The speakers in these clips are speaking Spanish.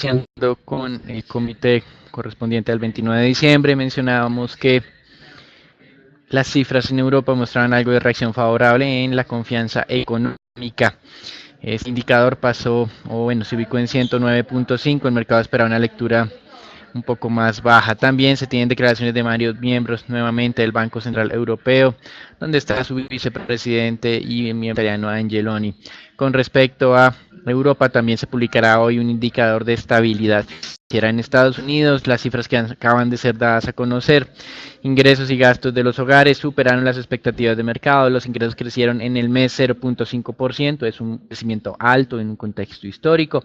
iniciando con el comité correspondiente al 29 de diciembre, mencionábamos que las cifras en Europa mostraban algo de reacción favorable en la confianza económica. Este indicador pasó, se ubicó en 109.5, el mercado esperaba una lectura un poco más baja. También se tienen declaraciones de varios miembros nuevamente del Banco Central Europeo, donde está su vicepresidente y miembro italiano Angeloni. Con respecto a Europa, también se publicará hoy un indicador de estabilidad financiera en Estados Unidos. Las cifras que acaban de ser dadas a conocer: ingresos y gastos de los hogares superaron las expectativas de mercado. Los ingresos crecieron en el mes 0.5%, es un crecimiento alto en un contexto histórico,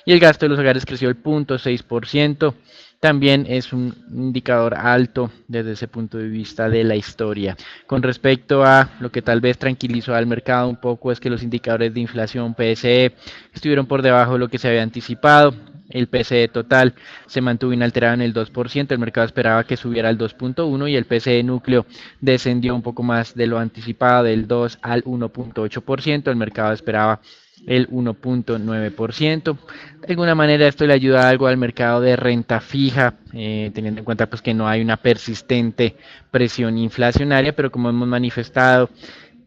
y el gasto de los hogares creció el 0.6%. También es un indicador alto desde ese punto de vista de la historia. Con respecto a lo que tal vez tranquilizó al mercado un poco, es que los indicadores de inflación PCE estuvieron por debajo de lo que se había anticipado. El PCE total se mantuvo inalterado en el 2%, el mercado esperaba que subiera al 2.1% y el PCE núcleo descendió un poco más de lo anticipado, del 2 al 1.8%, el mercado esperaba el 1.9%. De alguna manera esto le ayuda algo al mercado de renta fija, teniendo en cuenta pues que no hay una persistente presión inflacionaria, pero como hemos manifestado,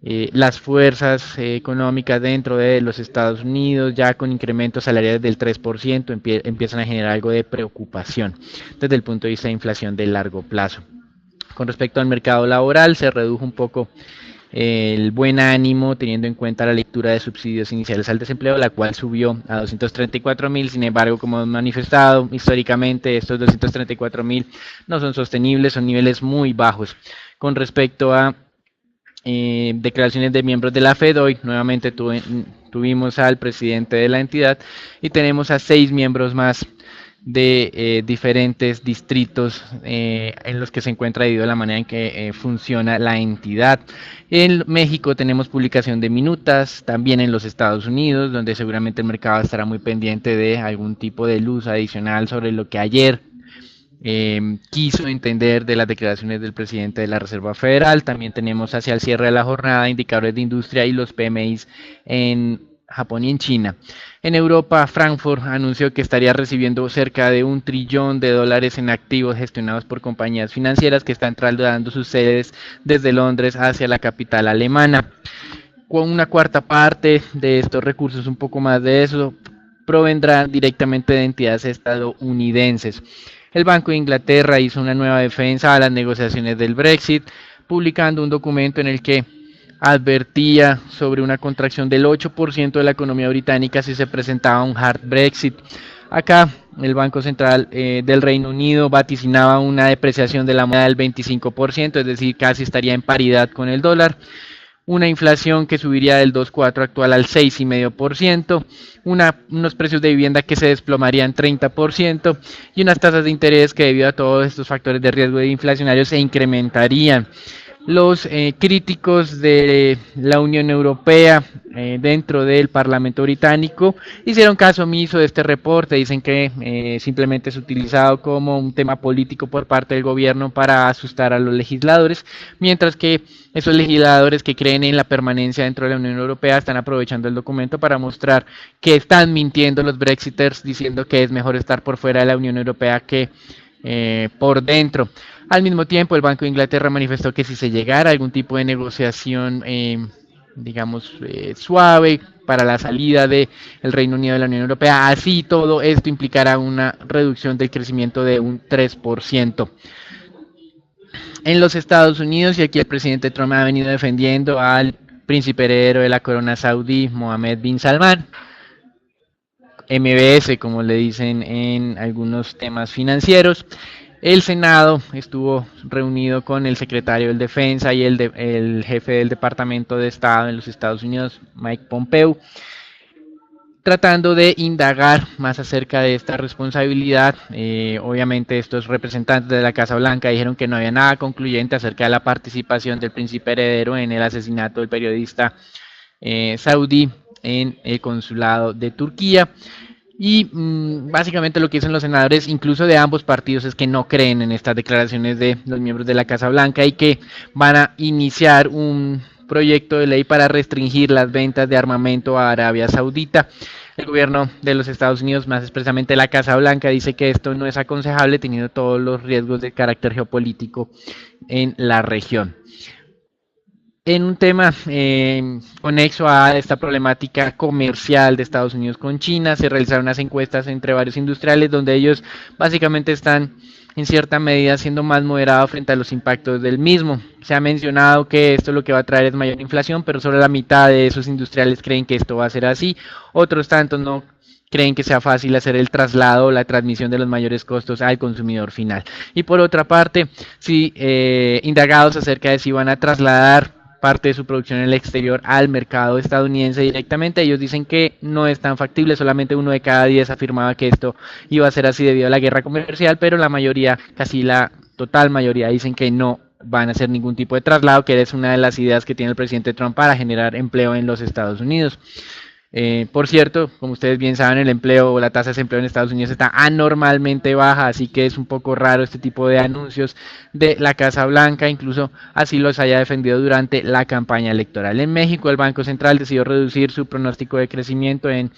las fuerzas económicas dentro de los Estados Unidos, ya con incrementos salariales del 3%, empiezan a generar algo de preocupación desde el punto de vista de inflación de largo plazo. Con respecto al mercado laboral, se redujo un poco el buen ánimo teniendo en cuenta la lectura de subsidios iniciales al desempleo, la cual subió a 234.000. Sin embargo, como hemos manifestado históricamente, estos 234.000 no son sostenibles, son niveles muy bajos. Con respecto a declaraciones de miembros de la Fed, hoy nuevamente tuvimos al presidente de la entidad y tenemos a 6 miembros más de diferentes distritos en los que se encuentra debido a la manera en que funciona la entidad. En México tenemos publicación de minutas, también en los Estados Unidos, donde seguramente el mercado estará muy pendiente de algún tipo de luz adicional sobre lo que ayer quiso entender de las declaraciones del presidente de la Reserva Federal. También tenemos hacia el cierre de la jornada indicadores de industria y los PMIs en Japón y en China. En Europa, Frankfurt anunció que estaría recibiendo cerca de $1 trillón en activos gestionados por compañías financieras que están trasladando sus sedes desde Londres hacia la capital alemana. Con una cuarta parte de estos recursos, un poco más de eso, provendrá directamente de entidades estadounidenses. El Banco de Inglaterra hizo una nueva defensa a las negociaciones del Brexit, publicando un documento en el que advertía sobre una contracción del 8% de la economía británica si se presentaba un hard Brexit. Acá el Banco Central del Reino Unido vaticinaba una depreciación de la moneda del 25%, es decir, casi estaría en paridad con el dólar. Una inflación que subiría del 2,4% actual al 6,5%, unos precios de vivienda que se desplomarían 30% y unas tasas de interés que debido a todos estos factores de riesgo inflacionario se incrementarían. Los críticos de la Unión Europea dentro del Parlamento británico hicieron caso omiso de este reporte, dicen que simplemente es utilizado como un tema político por parte del gobierno para asustar a los legisladores, mientras que esos legisladores que creen en la permanencia dentro de la Unión Europea están aprovechando el documento para mostrar que están mintiendo los Brexiters, diciendo que es mejor estar por fuera de la Unión Europea que por dentro. Al mismo tiempo, el Banco de Inglaterra manifestó que si se llegara a algún tipo de negociación, suave para la salida del Reino Unido de la Unión Europea, así todo esto implicará una reducción del crecimiento de un 3%. En los Estados Unidos, y aquí el presidente Trump ha venido defendiendo al príncipe heredero de la corona saudí, Mohammed bin Salman, MBS, como le dicen en algunos temas financieros. El Senado estuvo reunido con el secretario de Defensa y el jefe del Departamento de Estado en los Estados Unidos, Mike Pompeo, tratando de indagar más acerca de esta responsabilidad. Obviamente estos representantes de la Casa Blanca dijeron que no había nada concluyente acerca de la participación del príncipe heredero en el asesinato del periodista saudí en el consulado de Turquía. Y básicamente lo que dicen los senadores, incluso de ambos partidos, es que no creen en estas declaraciones de los miembros de la Casa Blanca y que van a iniciar un proyecto de ley para restringir las ventas de armamento a Arabia Saudita. El gobierno de los Estados Unidos, más expresamente la Casa Blanca, dice que esto no es aconsejable teniendo todos los riesgos de carácter geopolítico en la región. En un tema conexo a esta problemática comercial de Estados Unidos con China, se realizaron unas encuestas entre varios industriales donde ellos básicamente están en cierta medida siendo más moderados frente a los impactos del mismo. Se ha mencionado que esto lo que va a traer es mayor inflación, pero solo la mitad de esos industriales creen que esto va a ser así. Otros tantos no creen que sea fácil hacer el traslado o la transmisión de los mayores costos al consumidor final. Y por otra parte, si indagados acerca de si van a trasladar parte de su producción en el exterior al mercado estadounidense directamente, ellos dicen que no es tan factible, solamente 1 de cada 10 afirmaba que esto iba a ser así debido a la guerra comercial, pero la mayoría, casi la total mayoría, dicen que no van a hacer ningún tipo de traslado, que es una de las ideas que tiene el presidente Trump para generar empleo en los Estados Unidos. Por cierto, como ustedes bien saben, el empleo o la tasa de desempleo en Estados Unidos está anormalmente baja, así que es un poco raro este tipo de anuncios de la Casa Blanca, incluso así los haya defendido durante la campaña electoral. En México, el Banco Central decidió reducir su pronóstico de crecimiento en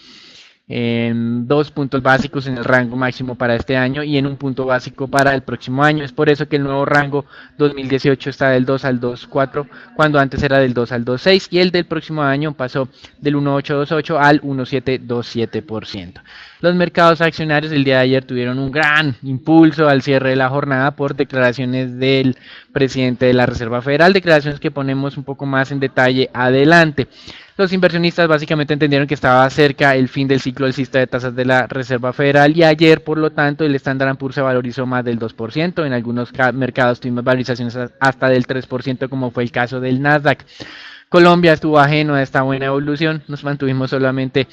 2 puntos básicos en el rango máximo para este año y en 1 punto básico para el próximo año. Es por eso que el nuevo rango 2018 está del 2 al 2,4, cuando antes era del 2 al 2,6, y el del próximo año pasó del 1,828 al 1,727%. Los mercados accionarios el día de ayer tuvieron un gran impulso al cierre de la jornada por declaraciones del presidente de la Reserva Federal, declaraciones que ponemos un poco más en detalle adelante. Los inversionistas básicamente entendieron que estaba cerca el fin del ciclo alcista de tasas de la Reserva Federal y ayer, por lo tanto, el Standard & Poor's se valorizó más del 2%. En algunos mercados tuvimos valorizaciones hasta del 3%, como fue el caso del Nasdaq. Colombia estuvo ajeno a esta buena evolución, nos mantuvimos solamente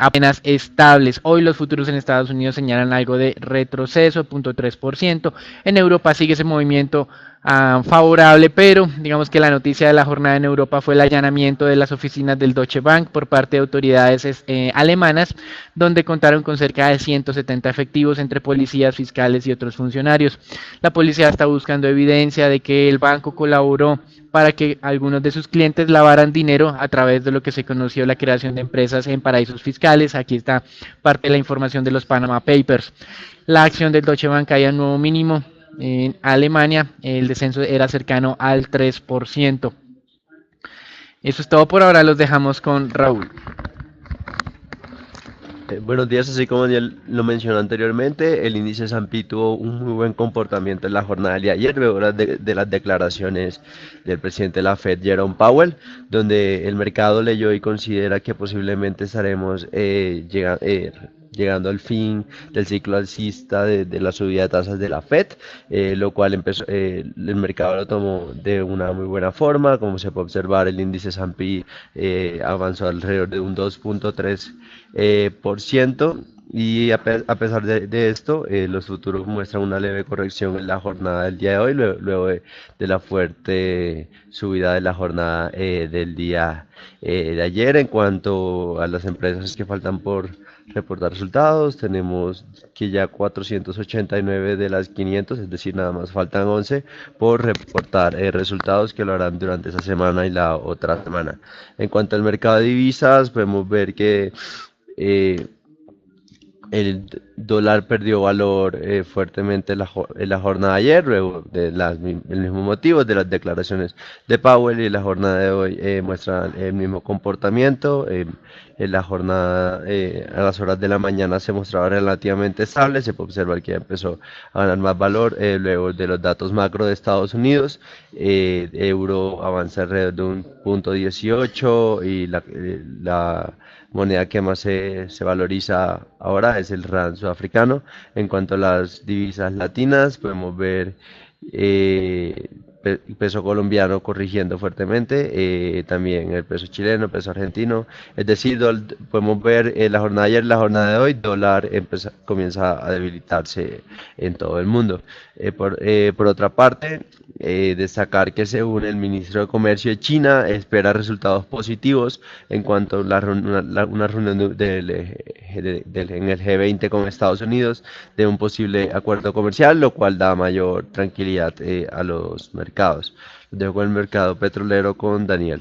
apenas estables. Hoy los futuros en Estados Unidos señalan algo de retroceso, 0.3%. En Europa sigue ese movimiento favorable, pero digamos que la noticia de la jornada en Europa fue el allanamiento de las oficinas del Deutsche Bank por parte de autoridades alemanas, donde contaron con cerca de 170 efectivos entre policías, fiscales y otros funcionarios. La policía está buscando evidencia de que el banco colaboró para que algunos de sus clientes lavaran dinero a través de lo que se conoció la creación de empresas en paraísos fiscales. Aquí está parte de la información de los Panama Papers. La acción del Deutsche Bank caía a un nuevo mínimo. En Alemania el descenso era cercano al 3%. Eso es todo por ahora, los dejamos con Raúl. Buenos días, así como Daniel lo mencionó anteriormente, el índice S&P tuvo un muy buen comportamiento en la jornada de ayer, luego de las declaraciones del presidente de la Fed, Jerome Powell, donde el mercado leyó y considera que posiblemente estaremos llegando al fin del ciclo alcista de la subida de tasas de la Fed, lo cual el mercado lo tomó de una muy buena forma. Como se puede observar, el índice S&P avanzó alrededor de un 2,3%. Y a pesar de esto, los futuros muestran una leve corrección en la jornada del día de hoy, luego de la fuerte subida de la jornada del día de ayer. En cuanto a las empresas que faltan por reportar resultados, tenemos que ya 489 de las 500, es decir, nada más faltan 11 por reportar resultados, que lo harán durante esa semana y la otra semana. En cuanto al mercado de divisas, podemos ver que el dólar perdió valor fuertemente en la jornada de ayer, luego de el mismo motivo de las declaraciones de Powell, y la jornada de hoy muestra el mismo comportamiento. En la jornada, a las horas de la mañana, se mostraba relativamente estable. Se puede observar que ya empezó a ganar más valor luego de los datos macro de Estados Unidos. Euro avanza alrededor de 1,18 y la moneda que más se valoriza ahora es el rand sudafricano. En cuanto a las divisas latinas, podemos ver peso colombiano corrigiendo fuertemente, también el peso chileno, peso argentino. Es decir, podemos ver la jornada de ayer, la jornada de hoy, dólar comienza a debilitarse en todo el mundo. Por otra parte, destacar que según el ministro de Comercio de China, espera resultados positivos en cuanto a una reunión en el G20 con Estados Unidos de un posible acuerdo comercial, lo cual da mayor tranquilidad a los mercados. Dejo el mercado petrolero con Daniel.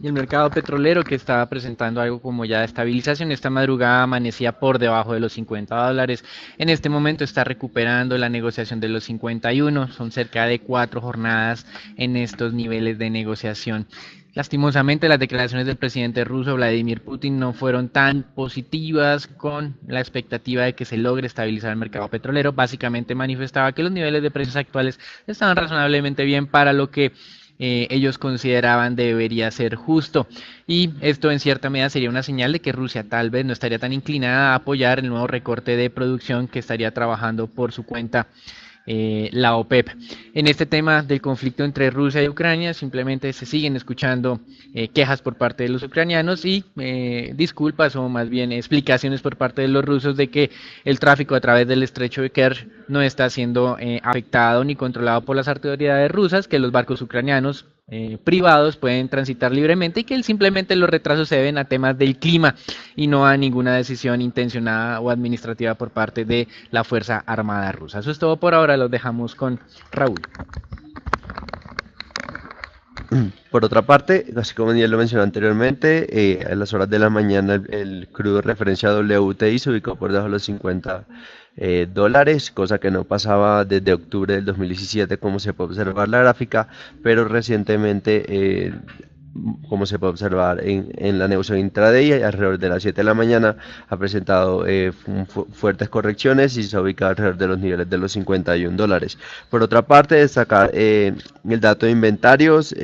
Y el mercado petrolero que estaba presentando algo como ya de estabilización, esta madrugada amanecía por debajo de los $50. En este momento está recuperando la negociación de los 51, son cerca de 4 jornadas en estos niveles de negociación. Lastimosamente, las declaraciones del presidente ruso Vladimir Putin no fueron tan positivas con la expectativa de que se logre estabilizar el mercado petrolero. Básicamente manifestaba que los niveles de precios actuales estaban razonablemente bien para lo que ellos consideraban debería ser justo. Y esto en cierta medida sería una señal de que Rusia tal vez no estaría tan inclinada a apoyar el nuevo recorte de producción que estaría trabajando por su cuenta la OPEP. En este tema del conflicto entre Rusia y Ucrania, simplemente se siguen escuchando quejas por parte de los ucranianos y disculpas o más bien explicaciones por parte de los rusos de que el tráfico a través del estrecho de Kerch no está siendo afectado ni controlado por las autoridades rusas, que los barcos ucranianos privados pueden transitar libremente y que simplemente los retrasos se deben a temas del clima y no a ninguna decisión intencionada o administrativa por parte de la Fuerza Armada rusa. Eso es todo por ahora, los dejamos con Raúl. Por otra parte, así como ya lo mencioné anteriormente, a las horas de la mañana el crudo de referencia WTI se ubicó por debajo de los 50 dólares, cosa que no pasaba desde octubre del 2017, como se puede observar la gráfica, pero recientemente, como se puede observar en la negociación intraday, alrededor de las 7 de la mañana ha presentado fuertes correcciones y se ha ubicado alrededor de los niveles de los 51 dólares. Por otra parte, destacar el dato de inventarios.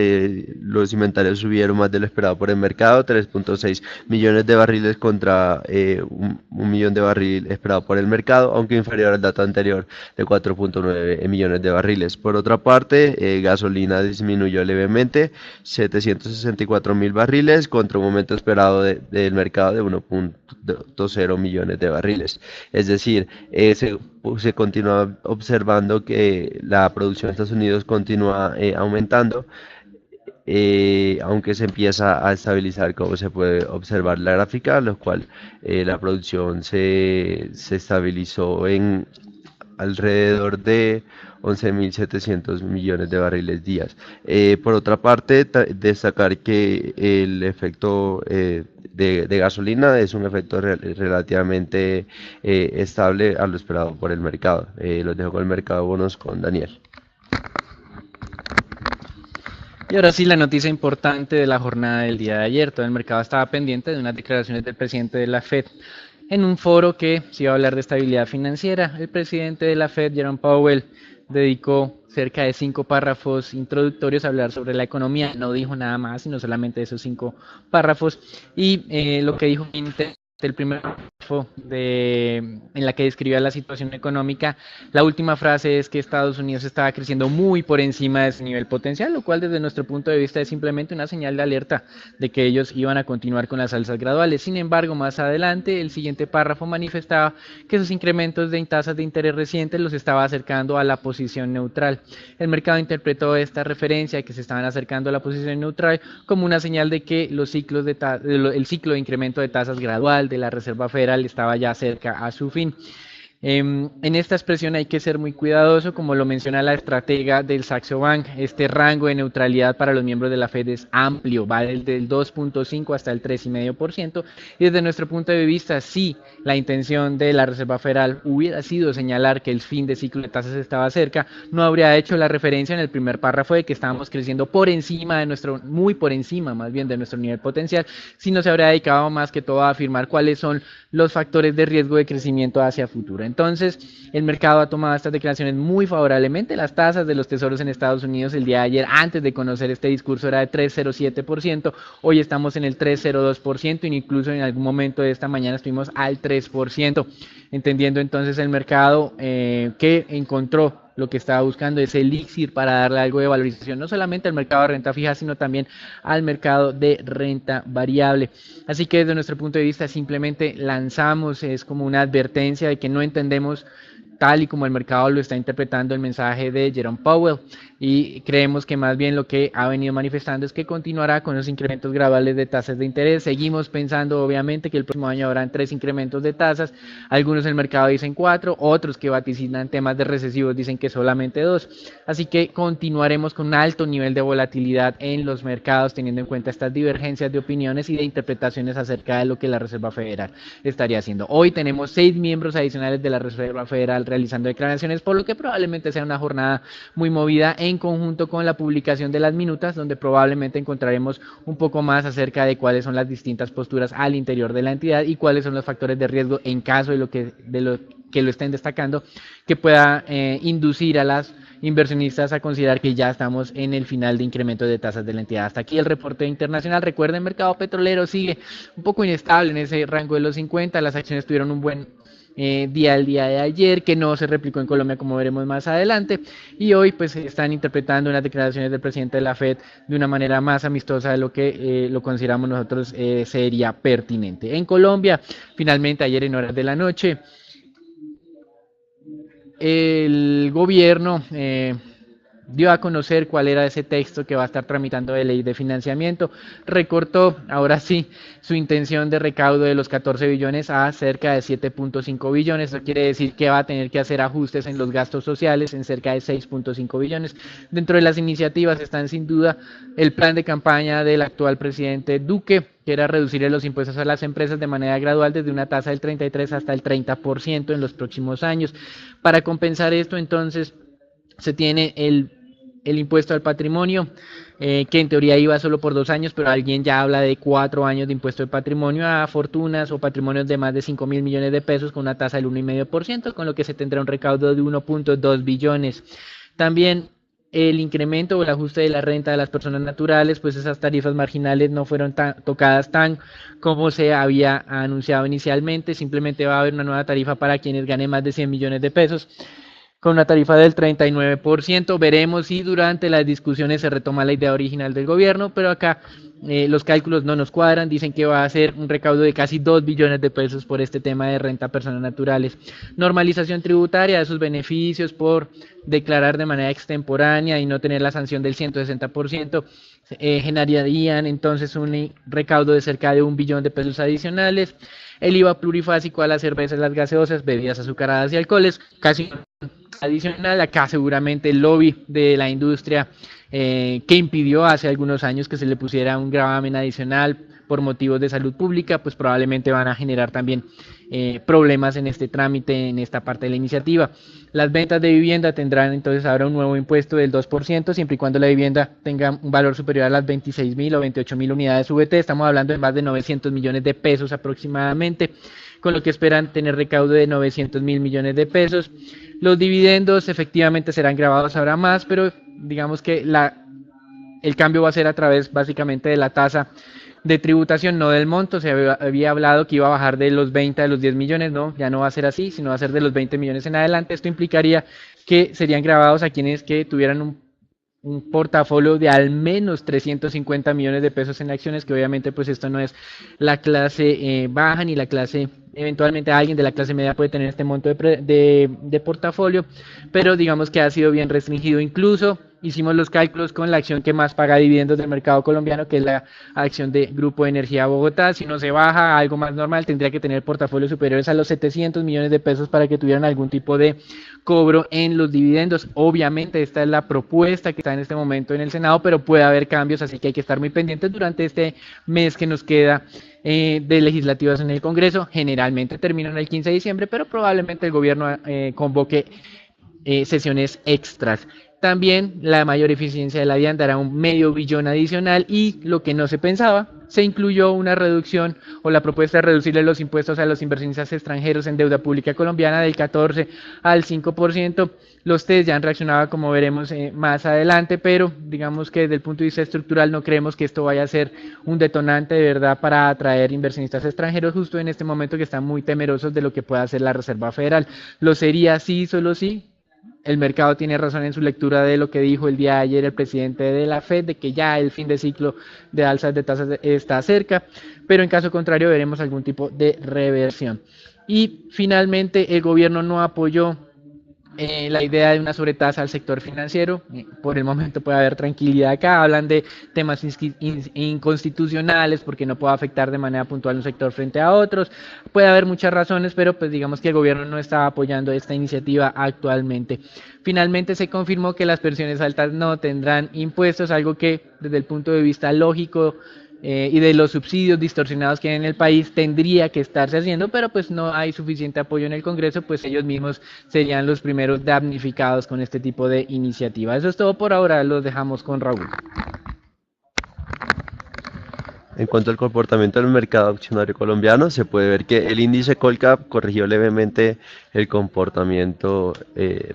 Los inventarios subieron más de lo esperado por el mercado, 3.6 millones de barriles contra 1 millón de barriles esperado por el mercado, aunque inferior al dato anterior de 4.9 millones de barriles. Por otra parte, gasolina disminuyó levemente, 764.000 barriles contra un momento esperado del mercado de 1.0 millones de barriles. Es decir, se continúa observando que la producción de Estados Unidos continúa aumentando, aunque se empieza a estabilizar, como se puede observar la gráfica, lo cual la producción se estabilizó en alrededor de 11.700 millones de barriles días. Por otra parte, destacar que el efecto de gasolina es un efecto relativamente estable a lo esperado por el mercado. Los dejo con el mercado de bonos con Daniel. Y ahora sí, la noticia importante de la jornada del día de ayer. Todo el mercado estaba pendiente de unas declaraciones del presidente de la Fed en un foro que se iba a hablar de estabilidad financiera. El presidente de la Fed, Jerome Powell, dedicó cerca de 5 párrafos introductorios a hablar sobre la economía. No dijo nada más, sino solamente esos 5 párrafos. Y lo que dijo el primer párrafo en la que describía la situación económica, la última frase es que Estados Unidos estaba creciendo muy por encima de su nivel potencial, lo cual desde nuestro punto de vista es simplemente una señal de alerta de que ellos iban a continuar con las alzas graduales. Sin embargo, más adelante, el siguiente párrafo manifestaba que esos incrementos de tasas de interés recientes los estaba acercando a la posición neutral. El mercado interpretó esta referencia de que se estaban acercando a la posición neutral como una señal de que el ciclo de incremento de tasas gradual de la Reserva Federal estaba ya cerca a su fin. En esta expresión hay que ser muy cuidadoso, como lo menciona la estratega del Saxo Bank. Este rango de neutralidad para los miembros de la Fed es amplio, va desde el 2.5 hasta el 3,5%, y desde nuestro punto de vista, si la intención de la Reserva Federal hubiera sido señalar que el fin de ciclo de tasas estaba cerca, no habría hecho la referencia en el primer párrafo de que estábamos creciendo por encima de muy por encima más bien de nuestro nivel potencial, sino se habría dedicado más que todo a afirmar cuáles son los factores de riesgo de crecimiento hacia futuro. Entonces, el mercado ha tomado estas declaraciones muy favorablemente. Las tasas de los tesoros en Estados Unidos el día de ayer, antes de conocer este discurso, era de 3,07%. Hoy estamos en el 3,02% e incluso en algún momento de esta mañana estuvimos al 3%. Entendiendo entonces el mercado que encontró lo que estaba buscando, ese elixir para darle algo de valorización, no solamente al mercado de renta fija, sino también al mercado de renta variable. Así que desde nuestro punto de vista simplemente lanzamos, es como una advertencia de que no entendemos tal y como el mercado lo está interpretando el mensaje de Jerome Powell, y creemos que más bien lo que ha venido manifestando es que continuará con los incrementos graduales de tasas de interés. Seguimos pensando obviamente que el próximo año habrán 3 incrementos de tasas, algunos en el mercado dicen 4, otros que vaticinan temas de recesivos dicen que solamente 2, así que continuaremos con un alto nivel de volatilidad en los mercados teniendo en cuenta estas divergencias de opiniones y de interpretaciones acerca de lo que la Reserva Federal estaría haciendo. Hoy tenemos 6 miembros adicionales de la Reserva Federal realizando declaraciones, por lo que probablemente sea una jornada muy movida en conjunto con la publicación de las minutas, donde probablemente encontraremos un poco más acerca de cuáles son las distintas posturas al interior de la entidad y cuáles son los factores de riesgo en caso de lo que lo estén destacando, que pueda inducir a las inversionistas a considerar que ya estamos en el final de incremento de tasas de la entidad. Hasta aquí el reporte internacional. Recuerden, el mercado petrolero sigue un poco inestable en ese rango de los 50, las acciones tuvieron un buen día el día de ayer, que no se replicó en Colombia como veremos más adelante, y hoy pues están interpretando unas declaraciones del presidente de la Fed de una manera más amistosa de lo que lo consideramos nosotros sería pertinente. En Colombia, finalmente ayer en horas de la noche, el gobierno dio a conocer cuál era ese texto que va a estar tramitando de ley de financiamiento, recortó ahora sí su intención de recaudo de los 14 billones a cerca de 7.5 billones, eso quiere decir que va a tener que hacer ajustes en los gastos sociales en cerca de 6.5 billones. Dentro de las iniciativas están sin duda el plan de campaña del actual presidente Duque, que era reducir los impuestos a las empresas de manera gradual desde una tasa del 33 hasta el 30% en los próximos años. Para compensar esto, entonces, se tiene el impuesto al patrimonio, que en teoría iba solo por 2 años, pero alguien ya habla de 4 años de impuesto de patrimonio a fortunas o patrimonios de más de 5.000 millones de pesos con una tasa del 1,5%, con lo que se tendrá un recaudo de 1.2 billones. También el incremento o el ajuste de la renta de las personas naturales, pues esas tarifas marginales no fueron tocadas tan como se había anunciado inicialmente, simplemente va a haber una nueva tarifa para quienes ganen más de 100 millones de pesos, con una tarifa del 39%. Veremos si durante las discusiones se retoma la idea original del gobierno, pero acá los cálculos no nos cuadran, dicen que va a ser un recaudo de casi 2 billones de pesos por este tema de renta a personas naturales. Normalización tributaria de sus beneficios por declarar de manera extemporánea y no tener la sanción del 160%, generarían entonces un recaudo de cerca de 1 billón de pesos adicionales. El IVA plurifásico a las cervezas, las gaseosas, bebidas azucaradas y alcoholes, casi adicional. Acá seguramente el lobby de la industria que impidió hace algunos años que se le pusiera un gravamen adicional por motivos de salud pública, pues probablemente van a generar también problemas en este trámite, en esta parte de la iniciativa. Las ventas de vivienda tendrán entonces ahora un nuevo impuesto del 2%, siempre y cuando la vivienda tenga un valor superior a las 26.000 o 28.000 unidades VT, estamos hablando de más de 900 millones de pesos aproximadamente, con lo que esperan tener recaudo de 900.000 millones de pesos. Los dividendos efectivamente serán grabados ahora más, pero digamos que el cambio va a ser a través básicamente de la tasa de tributación, no del monto. Se había hablado que iba a bajar de los 20 a los 10 millones, no, ya no va a ser así, sino va a ser de los 20 millones en adelante. Esto implicaría que serían grabados a quienes que tuvieran un portafolio de al menos 350 millones de pesos en acciones, que obviamente pues esto no es la clase baja ni la clase, eventualmente alguien de la clase media puede tener este monto de portafolio, pero digamos que ha sido bien restringido. Incluso hicimos los cálculos con la acción que más paga dividendos del mercado colombiano, que es la acción de Grupo de Energía Bogotá. Si no se baja a algo más normal, tendría que tener portafolios superiores a los 700 millones de pesos para que tuvieran algún tipo de cobro en los dividendos. Obviamente esta es la propuesta que está en este momento en el Senado, pero puede haber cambios, así que hay que estar muy pendientes durante este mes que nos queda de legislativas en el Congreso. Generalmente terminan el 15 de diciembre, pero probablemente el gobierno convoque sesiones extras. También la mayor eficiencia de la DIAN dará un medio billón adicional, y lo que no se pensaba, se incluyó una reducción o la propuesta de reducirle los impuestos a los inversionistas extranjeros en deuda pública colombiana del 14 al 5%. Los test ya han reaccionado, como veremos más adelante, pero digamos que desde el punto de vista estructural no creemos que esto vaya a ser un detonante de verdad para atraer inversionistas extranjeros justo en este momento que están muy temerosos de lo que pueda hacer la Reserva Federal. Lo sería sí, solo sí. El mercado tiene razón en su lectura de lo que dijo el día de ayer el presidente de la Fed, de que ya el fin de ciclo de alzas de tasas está cerca, pero en caso contrario veremos algún tipo de reversión. Y finalmente el gobierno no apoyó la idea de una sobretasa al sector financiero. Por el momento puede haber tranquilidad acá. Hablan de temas inconstitucionales porque no puede afectar de manera puntual un sector frente a otros. Puede haber muchas razones, pero pues digamos que el gobierno no está apoyando esta iniciativa actualmente. Finalmente se confirmó que las pensiones altas no tendrán impuestos, algo que desde el punto de vista lógico y de los subsidios distorsionados que hay en el país tendría que estarse haciendo, pero pues no hay suficiente apoyo en el Congreso, pues ellos mismos serían los primeros damnificados con este tipo de iniciativa. Eso es todo por ahora, los dejamos con Raúl. En cuanto al comportamiento del mercado accionario colombiano, se puede ver que el índice Colcap corrigió levemente el comportamiento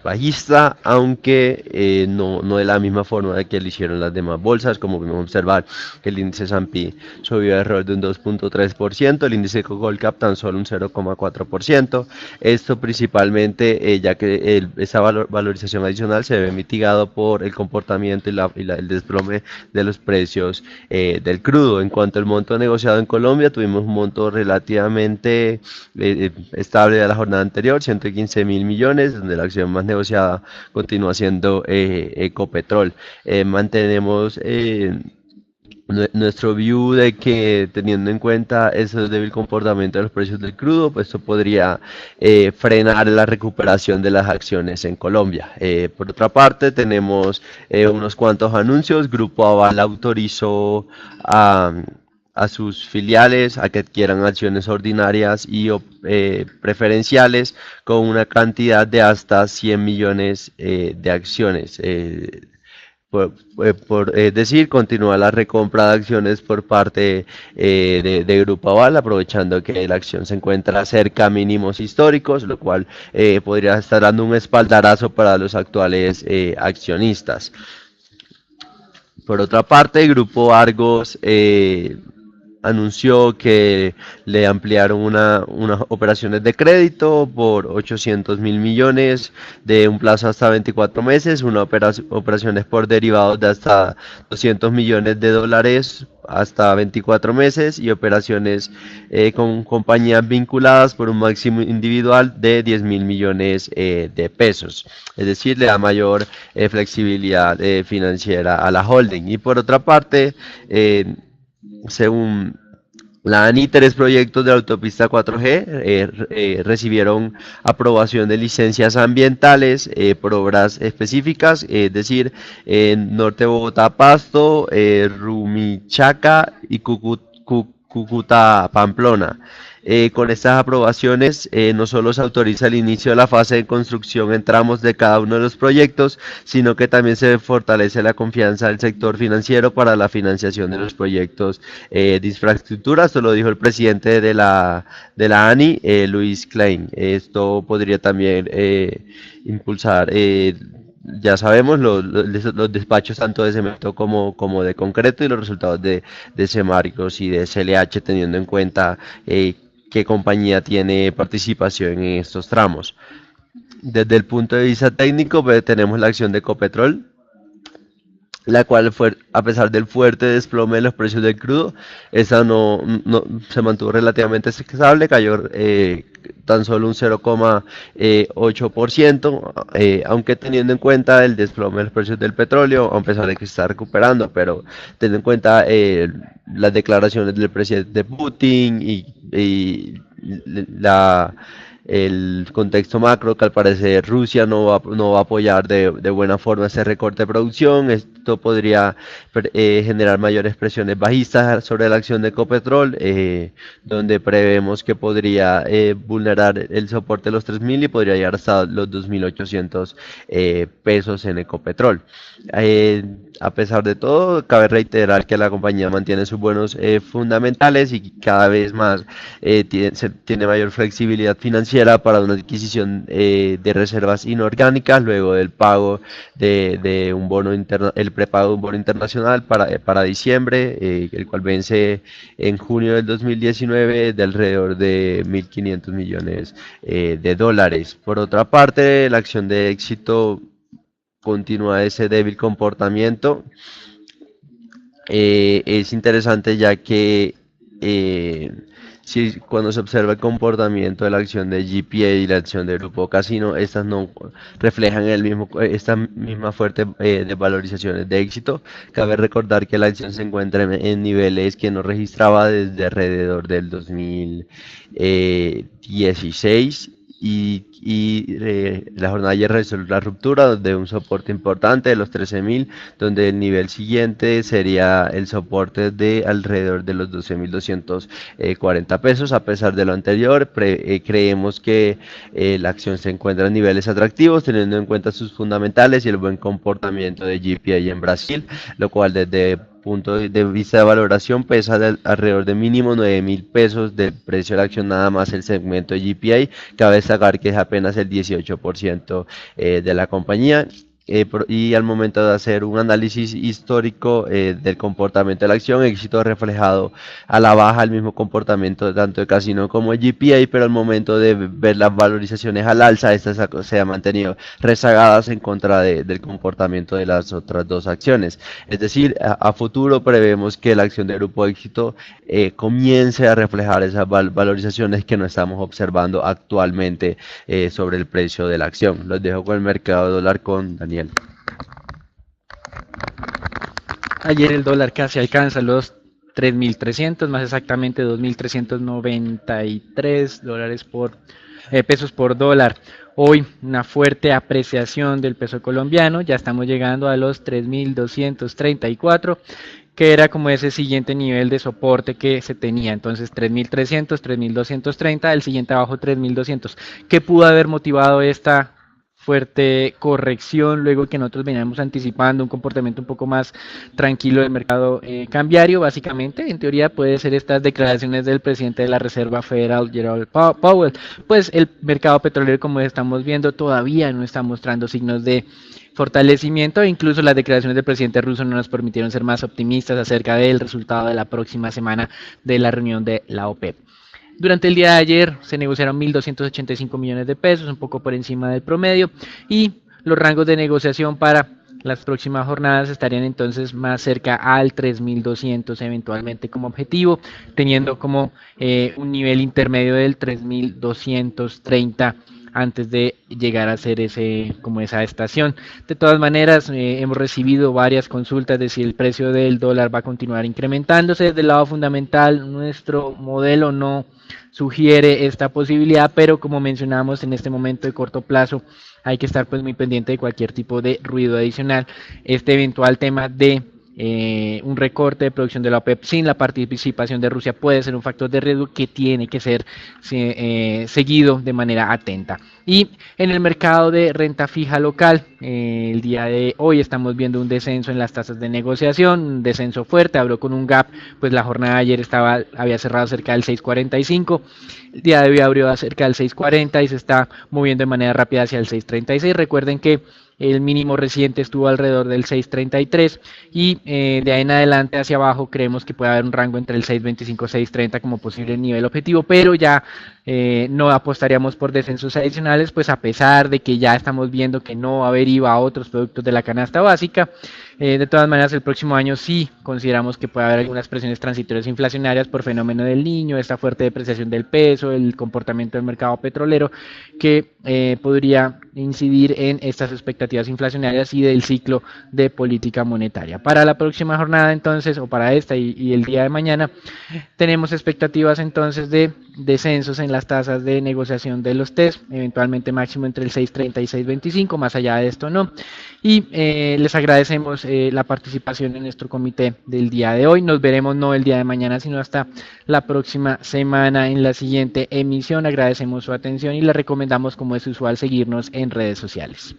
bajista, aunque no de la misma forma que lo hicieron las demás bolsas, como pudimos observar que el índice S&P subió alrededor de un 2.3%, el índice Colcap tan solo un 0.4%. Esto principalmente ya que esa valorización adicional se ve mitigado por el comportamiento y el desplome de los precios del crudo. En cuanto al monto negociado en Colombia, tuvimos un monto relativamente estable de la jornada anterior, 115.000 millones, donde la acción más negociada continúa siendo Ecopetrol. Mantenemos nuestro view de que teniendo en cuenta ese débil comportamiento de los precios del crudo, pues esto podría frenar la recuperación de las acciones en Colombia. Por otra parte, tenemos unos cuantos anuncios. Grupo Aval autorizó a sus filiales a que adquieran acciones ordinarias y preferenciales con una cantidad de hasta 100 millones de acciones. Decir, continúa la recompra de acciones por parte de Grupo Aval, aprovechando que la acción se encuentra cerca a mínimos históricos, lo cual podría estar dando un espaldarazo para los actuales accionistas. Por otra parte, Grupo Argos anunció que le ampliaron unas operaciones de crédito por 800.000 millones de un plazo hasta 24 meses, operaciones por derivados de hasta 200 millones de dólares hasta 24 meses y operaciones con compañías vinculadas por un máximo individual de 10.000 millones de pesos. Es decir, le da mayor flexibilidad financiera a la holding. Y por otra parte, según la ANI, 3 proyectos de la autopista 4G recibieron aprobación de licencias ambientales por obras específicas, es decir, en Norte Bogotá, Pasto, Rumichaca y Cúcuta, Pamplona. Con estas aprobaciones no solo se autoriza el inicio de la fase de construcción en tramos de cada uno de los proyectos, sino que también se fortalece la confianza del sector financiero para la financiación de los proyectos de infraestructura. Esto lo dijo el presidente de la ANI, Luis Klein. Esto podría también impulsar ya sabemos los despachos tanto de cemento como de concreto y los resultados de Semarcos y de CLH, teniendo en cuenta qué compañía tiene participación en estos tramos. Desde el punto de vista técnico, pues, tenemos la acción de Ecopetrol, la cual fue, a pesar del fuerte desplome de los precios del crudo, esa no se mantuvo relativamente estable, cayó tan solo un 0,8%, aunque teniendo en cuenta el desplome de los precios del petróleo, a pesar de que se está recuperando, pero teniendo en cuenta las declaraciones del presidente Putin y el contexto macro, que al parecer Rusia no va a apoyar de buena forma ese recorte de producción. Esto podría generar mayores presiones bajistas sobre la acción de Ecopetrol, donde prevemos que podría vulnerar el soporte de los 3.000 y podría llegar hasta los 2.800 pesos en Ecopetrol. A pesar de todo, cabe reiterar que la compañía mantiene sus buenos fundamentales y cada vez más tiene mayor flexibilidad financiera para una adquisición de reservas inorgánicas luego del pago de un bono el prepago de un bono internacional para diciembre, el cual vence en junio del 2019 de alrededor de 1.500 millones de dólares. Por otra parte, la acción de Éxito continúa ese débil comportamiento. Es interesante ya que si cuando se observa el comportamiento de la acción de GPA y la acción del grupo Casino, estas no reflejan esta misma fuerte desvalorizaciones de éxito. Cabe recordar que la acción se encuentra en niveles que no registraba desde alrededor del 2016 y la jornada de ayer realizó la ruptura de un soporte importante de los 13.000, donde el nivel siguiente sería el soporte de alrededor de los 12.240 pesos. A pesar de lo anterior, creemos que la acción se encuentra en niveles atractivos, teniendo en cuenta sus fundamentales y el buen comportamiento de GPA en Brasil, lo cual desde punto de vista de valoración pesa alrededor de mínimo 9.000 pesos del precio de la acción nada más el segmento de GPA. Cabe destacar que es apenas el 18% de la compañía. Y al momento de hacer un análisis histórico del comportamiento de la acción, éxito reflejado a la baja el mismo comportamiento tanto de Casino como de GPA, pero al momento de ver las valorizaciones al alza, estas se han mantenido rezagadas en contra del comportamiento de las otras dos acciones. Es decir, a futuro prevemos que la acción de Grupo Éxito comience a reflejar esas valorizaciones que no estamos observando actualmente sobre el precio de la acción. Los dejo con el mercado de dólar con Daniel. Ayer el dólar casi alcanza los 3.300, más exactamente 2.393 pesos por dólar. Hoy una fuerte apreciación del peso colombiano, ya estamos llegando a los 3.234, que era como ese siguiente nivel de soporte que se tenía. Entonces 3.300, 3.230, el siguiente abajo 3.200. ¿Qué pudo haber motivado esta fuerte corrección luego que nosotros veníamos anticipando un comportamiento un poco más tranquilo del mercado cambiario? Básicamente, en teoría puede ser estas declaraciones del presidente de la Reserva Federal, Jerome Powell. Pues el mercado petrolero, como estamos viendo, todavía no está mostrando signos de fortalecimiento, e incluso las declaraciones del presidente ruso no nos permitieron ser más optimistas acerca del resultado de la próxima semana de la reunión de la OPEP. Durante el día de ayer se negociaron 1.285 millones de pesos, un poco por encima del promedio, y los rangos de negociación para las próximas jornadas estarían entonces más cerca al 3.200 eventualmente como objetivo, teniendo como un nivel intermedio del 3.230 antes de llegar a hacer esa estación. De todas maneras, hemos recibido varias consultas de si el precio del dólar va a continuar incrementándose. Desde el lado fundamental, nuestro modelo no sugiere esta posibilidad, pero como mencionamos, en este momento de corto plazo hay que estar pues muy pendiente de cualquier tipo de ruido adicional. Este eventual tema de un recorte de producción de la OPEP sin la participación de Rusia puede ser un factor de riesgo que tiene que ser seguido de manera atenta. Y en el mercado de renta fija local, el día de hoy estamos viendo un descenso en las tasas de negociación, un descenso fuerte, abrió con un gap, pues la jornada de ayer había cerrado cerca del 6.45, el día de hoy abrió cerca del 6.40 y se está moviendo de manera rápida hacia el 6.36. Recuerden que el mínimo reciente estuvo alrededor del 6.33 y de ahí en adelante hacia abajo creemos que puede haber un rango entre el 6.25 y 6.30 como posible nivel objetivo, pero ya no apostaríamos por descensos adicionales, pues a pesar de que ya estamos viendo que no va a haber IVA a otros productos de la canasta básica. De todas maneras, el próximo año sí consideramos que puede haber algunas presiones transitorias inflacionarias por fenómeno del Niño, esta fuerte depreciación del peso, el comportamiento del mercado petrolero, que podría incidir en estas expectativas inflacionarias y del ciclo de política monetaria. Para la próxima jornada entonces, o para esta y el día de mañana, tenemos expectativas entonces de descensos en las tasas de negociación de los TES, eventualmente máximo entre el 6.30 y 6.25, más allá de esto no. Y les agradecemos la participación en nuestro comité del día de hoy. Nos veremos no el día de mañana, sino hasta la próxima semana en la siguiente emisión. Agradecemos su atención y les recomendamos, como es usual, seguirnos en redes sociales.